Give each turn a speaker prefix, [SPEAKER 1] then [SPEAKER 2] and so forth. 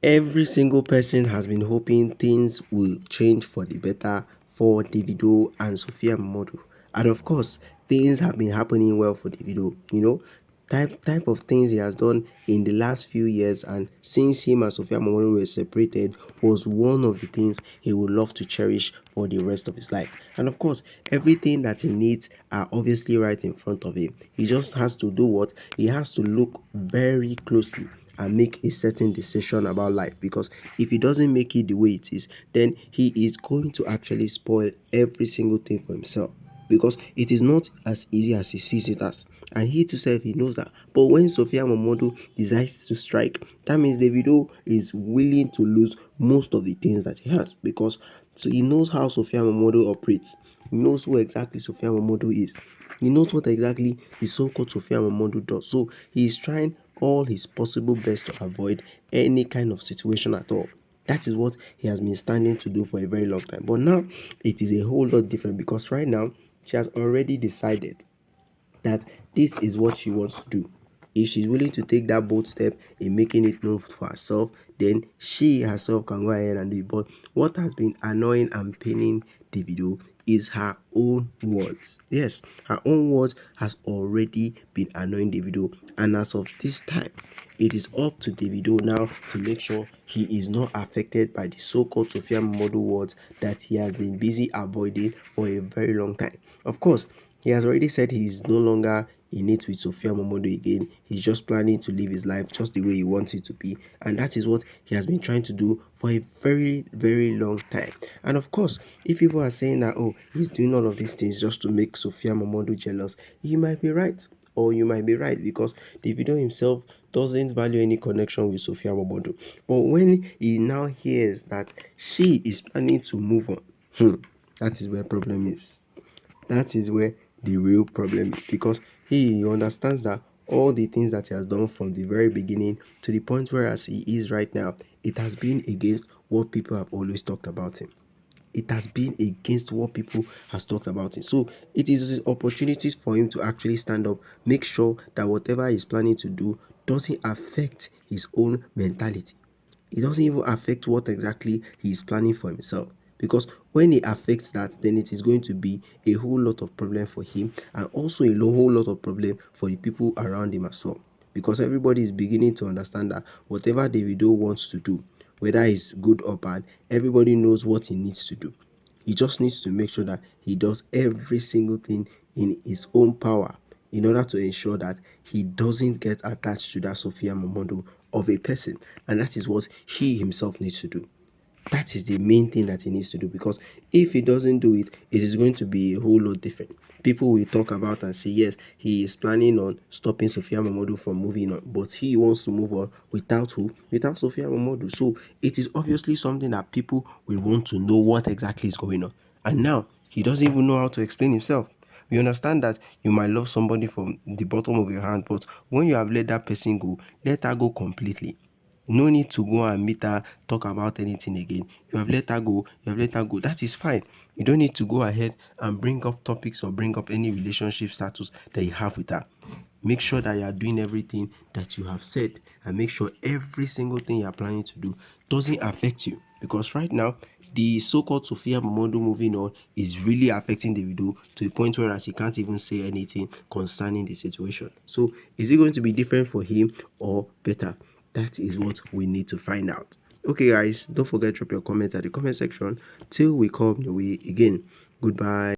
[SPEAKER 1] Every single person has been hoping things will change for the better for Davido and Sõphīa Mômõdü. And of course, things have been happening well for Davido. Type of things he has done in the last few years, and since him and Sõphīa Mômõdü were separated, was one of the things he would love to cherish for the rest of his life. And of course, everything that he needs are obviously right in front of him. He just has to do what? He has to look very closely and make a certain decision about life, because if he doesn't make it the way it is, then he is going to actually spoil every single thing for himself, because it is not as easy as he sees it as, and he himself, he knows that. But when Sõphīa Mômõdü decides to strike, that means Davido is willing to lose most of the things that he has, because so he knows how Sõphīa Mômõdü operates. He knows who exactly Sõphīa Mômõdü is. He knows what exactly the so-called Sõphīa Mômõdü does. So he is trying all his possible best to avoid any kind of situation at all. That is what he has been standing to do for a very long time. But now it is a whole lot different, because right now she has already decided that this is what she wants to do. If she's willing to take that bold step in making it known for herself, then she herself can go ahead and do it. But what has been annoying and paining Davido is her own words. Yes, her own words has already been annoying Davido, and as of this time, it is up to Davido now to make sure he is not affected by the so-called Sõphīa Mômõdü words that he has been busy avoiding for a very long time. Of course, he has already said he is no longer in it with Sõphīa Mômõdü again. He's just planning to live his life just the way he wants it to be, and that is what he has been trying to do for a very, very long time. And of course, if people are saying that, oh, he's doing all of these things just to make Sõphīa Mômõdü jealous, you might be right, or you might be right, because Davido himself doesn't value any connection with Sõphīa Mômõdü. But when he now hears that she is planning to move on, that is where problem is. That is where the real problem is, because he understands that all the things that he has done from the very beginning to the point where as he is right now, it has been against what people have always talked about him. It has been against what people has talked about him. So it is opportunities for him to actually stand up, make sure that whatever he's planning to do doesn't affect his own mentality. It doesn't even affect what exactly he is planning for himself, because when it affects that, then it is going to be a whole lot of problem for him, and also a whole lot of problem for the people around him as well, because everybody is beginning to understand that whatever Davido wants to do, whether it's good or bad, everybody knows what he needs to do. He just needs to make sure that he does every single thing in his own power in order to ensure that he doesn't get attached to that Sõphīa Mômõdü of a person. And that is what he himself needs to do. That is the main thing that he needs to do, because if he doesn't do it, it is going to be a whole lot different. People will talk about and say, yes, he is planning on stopping Sõphīa Mômõdü from moving on, but he wants to move on without who? Without Sõphīa Mômõdü. So it is obviously something that people will want to know what exactly is going on. And now he doesn't even know how to explain himself. We understand that you might love somebody from the bottom of your hand, but when you have let that person go, let her go completely. No need to go and meet her, talk about anything again. You have let her go, you have let her go. That is fine. You don't need to go ahead and bring up topics or bring up any relationship status that you have with her. Make sure that you are doing everything that you have said, and make sure every single thing you are planning to do doesn't affect you. Because right now, the so-called Sõphīa Mômõdü moving on is really affecting Davido to the point where as he can't even say anything concerning the situation. So is it going to be different for him or better? That is what we need to find out. Okay guys, don't forget to drop your comments at the comment section till we come your way again. Goodbye.